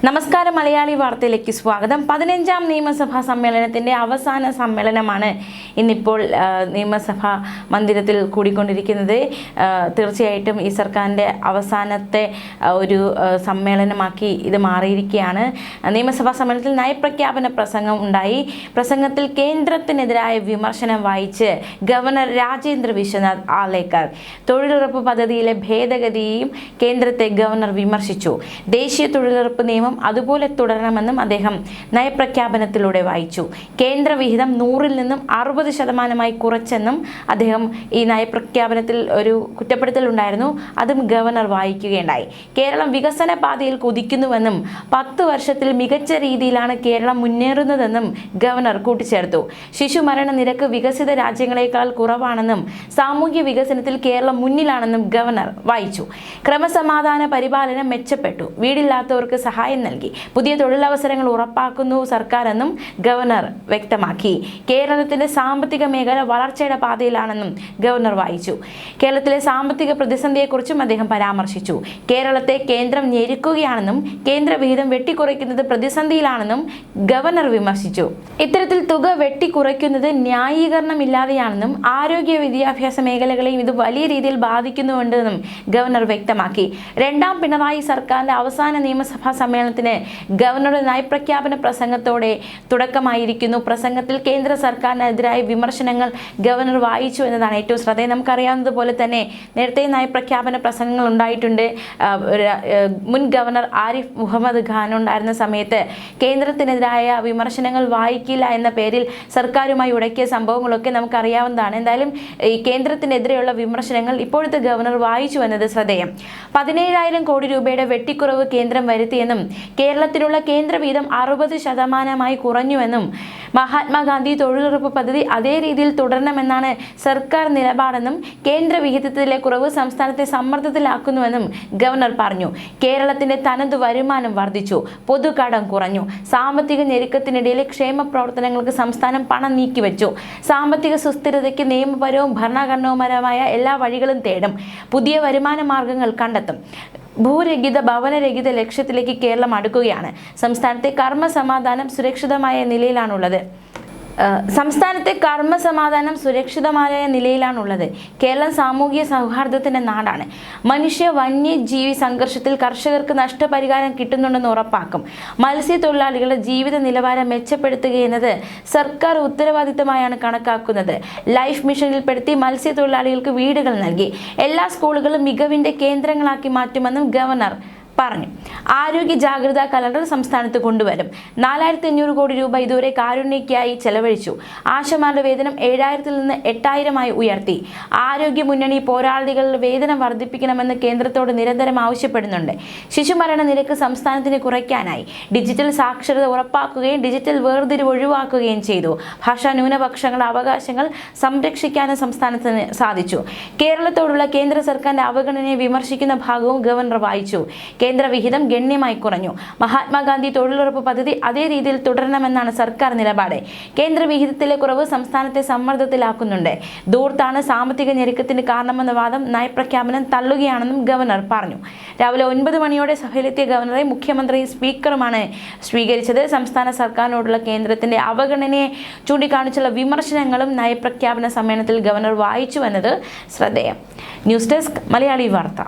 നമസ്കാരം, മലയാളി വാർത്തയിലേക്ക് സ്വാഗതം. 15ാം നിയമസഭാ സമ്മേളനത്തിൻ്റെ അവസാന സമ്മേളനമാണ് ഇന്നിപ്പോൾ നിയമസഭാ മന്ദിരത്തിൽ കൂടിക്കൊണ്ടിരിക്കുന്നത്. തീർച്ചയായിട്ടും ഈ സർക്കാരിൻ്റെ അവസാനത്തെ ഒരു സമ്മേളനമാക്കി ഇത് മാറിയിരിക്കുകയാണ്. നിയമസഭാ സമ്മേളനത്തിൽ നയപ്രഖ്യാപന പ്രസംഗം ഉണ്ടായി. പ്രസംഗത്തിൽ കേന്ദ്രത്തിനെതിരായ വിമർശനം വായിച്ച് ഗവർണർ രാജേന്ദ്ര വിശ്വനാഥ് ആലേക്കർ തൊഴിലുറപ്പ് പദ്ധതിയിലെ ഭേദഗതിയെയും കേന്ദ്രത്തെ ഗവർണർ വിമർശിച്ചു. ദേശീയ തൊഴിലുറപ്പ് നിയമം അതുപോലെ തുടരണമെന്നും അദ്ദേഹം നയപ്രഖ്യാപനത്തിലൂടെ വായിച്ചു. കേന്ദ്ര വിഹിതം 100-ൽ നിന്നും 60% കുറച്ചെന്നും അദ്ദേഹം ഈ നയപ്രഖ്യാപനത്തിൽ ഒരു കുറ്റപ്പെടുത്തൽ ഉണ്ടായിരുന്നു. അതും ഗവർണർ വായിക്കുകയുണ്ടായി. കേരളം വികസന പാതയിൽ കുതിക്കുന്നുവെന്നും 10 വർഷത്തിൽ മികച്ച രീതിയിലാണ് കേരളം മുന്നേറുന്നതെന്നും ഗവർണർ കൂട്ടിച്ചേർത്തു. ശിശുമരണ നിരക്ക് വികസിത രാജ്യങ്ങളെക്കാൾ കുറവാണെന്നും സാമൂഹ്യ വികസനത്തിൽ കേരളം മുന്നിലാണെന്നും ഗവർണർ വായിച്ചു. ക്രമസമാധാന പരിപാലനം മെച്ചപ്പെട്ടു. വീടില്ലാത്തവർക്ക് സഹായം നൽകി. പുതിയ തൊഴിലവസരങ്ങൾ ഉറപ്പാക്കുന്നു സർക്കാർ എന്നും ഗവർണർ വ്യക്തമാക്കി. കേരളത്തിന്റെ സാമ്പത്തിക മേഖല വളർച്ചയുടെ പാതയിലാണെന്നും ഗവർണർ വായിച്ചു. കേരളത്തിലെ സാമ്പത്തിക പ്രതിസന്ധിയെക്കുറിച്ചും അദ്ദേഹം പരാമർശിച്ചു. കേരളത്തെ കേന്ദ്രം ഞെരുക്കുകയാണെന്നും കേന്ദ്ര വിഹിതം വെട്ടിക്കുറയ്ക്കുന്നത് പ്രതിസന്ധിയിലാണെന്നും ഗവർണർ വിമർശിച്ചു. ഇത്തരത്തിൽ തുക വെട്ടിക്കുറയ്ക്കുന്നത് ന്യായീകരണമില്ലാതെയാണെന്നും ആരോഗ്യ വിദ്യാഭ്യാസ മേഖലകളെയും ഇത് വലിയ രീതിയിൽ ബാധിക്കുന്നുണ്ടെന്നും ഗവർണർ വ്യക്തമാക്കി. രണ്ടാം പിണറായി സർക്കാരിന്റെ അവസാന നിയമസഭാ സമ്മേളനത്തിന് ഗവർണറുടെ നയപ്രഖ്യാപന പ്രസംഗത്തോടെ തുടക്കമായിരിക്കുന്നു. പ്രസംഗത്തിൽ കേന്ദ്ര സർക്കാരിനെതിരായ വിമർശനങ്ങൾ ഗവർണർ വായിച്ചു എന്നതാണ് ഏറ്റവും ശ്രദ്ധേയം. നമുക്കറിയാവുന്നതുപോലെ തന്നെ നേരത്തെ നയപ്രഖ്യാപന പ്രസംഗങ്ങൾ ഉണ്ടായിട്ടുണ്ട്. മുൻ ഗവർണർ ആരിഫ് മുഹമ്മദ് ഖാൻ ഉണ്ടായിരുന്ന സമയത്ത് കേന്ദ്രത്തിനെതിരായ വിമർശനങ്ങൾ വായിക്കില്ല എന്ന പേരിൽ സർക്കാരുമായി ഉടക്കിയ സംഭവങ്ങളൊക്കെ നമുക്കറിയാവുന്നതാണ്. എന്തായാലും ഈ കേന്ദ്രത്തിനെതിരെയുള്ള വിമർശനങ്ങൾ ഇപ്പോഴത്തെ ഗവർണർ വായിച്ചു എന്നത് ശ്രദ്ധേയം. 17,000 കോടി രൂപയുടെ വെട്ടിക്കുറവ് കേന്ദ്രം വരുത്തിയെന്നും കേരളത്തിലുള്ള കേന്ദ്ര വീതം 60% കുറഞ്ഞുവെന്നും മഹാത്മാഗാന്ധി തൊഴിലുറപ്പ് പദ്ധതി അതേ രീതിയിൽ തുടരണമെന്നാണ് സർക്കാർ നിലപാടെന്നും കേന്ദ്ര വിഹിതത്തിലെ കുറവ് സംസ്ഥാനത്തെ സമ്മർദ്ദത്തിലാക്കുന്നുവെന്നും ഗവർണർ പറഞ്ഞു. കേരളത്തിന്റെ തനത് വരുമാനം വർദ്ധിച്ചു. പൊതുകടം കുറഞ്ഞു. സാമ്പത്തിക ഞെരുക്കത്തിനിടയിൽ ക്ഷേമ പ്രവർത്തനങ്ങൾക്ക് സംസ്ഥാനം പണം നീക്കിവെച്ചു. സാമ്പത്തിക സുസ്ഥിരതയ്ക്ക് നിയമപരവും ഭരണഘടനാപരമായ എല്ലാ വഴികളും തേടും. പുതിയ വരുമാന മാർഗങ്ങൾ കണ്ടെത്തും. ഭൂരഹിത ഭവനരഹിത ലക്ഷ്യത്തിലേക്ക് കേരളം അടുക്കുകയാണ്. സംസ്ഥാനത്തെ കർമ്മസമാധാനം സുരക്ഷിതമായ നിലയിലാണുള്ളത്. കേരളം സാമൂഹിക സൗഹാർദ്ദത്തിന്റെ നാടാണ്. മനുഷ്യ വന്യജീവി സംഘർഷത്തിൽ കർഷകർക്ക് നഷ്ടപരിഹാരം കിട്ടുന്നുണ്ടെന്ന് ഉറപ്പാക്കും. മത്സ്യത്തൊഴിലാളികളുടെ ജീവിത നിലവാരം മെച്ചപ്പെടുത്തുകയെന്നത് സർക്കാർ ഉത്തരവാദിത്തമായാണ് കണക്കാക്കുന്നത്. ലൈഫ് മിഷനിൽപ്പെടുത്തി മത്സ്യത്തൊഴിലാളികൾക്ക് വീടുകൾ നൽകി. എല്ലാ സ്കൂളുകളും മികവിന്റെ കേന്ദ്രങ്ങളാക്കി മാറ്റുമെന്നും ഗവർണർ പറഞ്ഞു. ആരോഗ്യ ജാഗ്രതാ കലണ്ടർ സംസ്ഥാനത്ത് കൊണ്ടുവരും. 4,500 കോടി രൂപ ഇതുവരെ കാരുണ്യയ്ക്കായി ചെലവഴിച്ചു. ആശമാരുടെ വേതനം 7,000-ൽ നിന്ന് 8,000-ആയി ഉയർത്തി. ആരോഗ്യ മുന്നണി പോരാളികളുടെ വേതനം വർദ്ധിപ്പിക്കണമെന്ന് കേന്ദ്രത്തോട് നിരന്തരം ആവശ്യപ്പെടുന്നുണ്ട്. ശിശുമരണ നിരക്ക് സംസ്ഥാനത്തിന് കുറയ്ക്കാനായി ഡിജിറ്റൽ സാക്ഷരത ഉറപ്പാക്കുകയും ഡിജിറ്റൽ വേർതിരിവ് ഒഴിവാക്കുകയും ചെയ്തു. ഭാഷാ ന്യൂനപക്ഷങ്ങളുടെ അവകാശങ്ങൾ സംരക്ഷിക്കാനും സംസ്ഥാനത്തിന് സാധിച്ചു. കേരളത്തോടുള്ള കേന്ദ്ര സർക്കാരിന്റെ അവഗണനയെ വിമർശിക്കുന്ന ഭാഗവും ഗവർണർ വായിച്ചു. കേന്ദ്ര വിഹിതം ഗണ്യമായി കുറഞ്ഞു. മഹാത്മാഗാന്ധി തൊഴിലുറപ്പ് പദ്ധതി അതേ രീതിയിൽ തുടരണമെന്നാണ് സർക്കാർ നിലപാട്. കേന്ദ്ര വിഹിതത്തിലെ കുറവ് സംസ്ഥാനത്തെ സമ്മർദ്ദത്തിലാക്കുന്നുണ്ട്. ധൂർത്താണ് സാമ്പത്തിക ഞെരുക്കത്തിന് കാരണമെന്ന വാദം നയപ്രഖ്യാപനം തള്ളുകയാണെന്നും ഗവർണർ പറഞ്ഞു. രാവിലെ 9 മണിയോടെ സഭയിലെത്തിയ ഗവർണറെ മുഖ്യമന്ത്രിയും സ്പീക്കറുമാണ് സ്വീകരിച്ചത്. സംസ്ഥാന സർക്കാരിനോടുള്ള കേന്ദ്രത്തിന്റെ അവഗണനയെ ചൂണ്ടിക്കാണിച്ചുള്ള വിമർശനങ്ങളും നയപ്രഖ്യാപന സമ്മേളനത്തിൽ ഗവർണർ വായിച്ചു എന്നത് ശ്രദ്ധേയം. ന്യൂസ് ഡെസ്ക് മലയാളി വാർത്ത.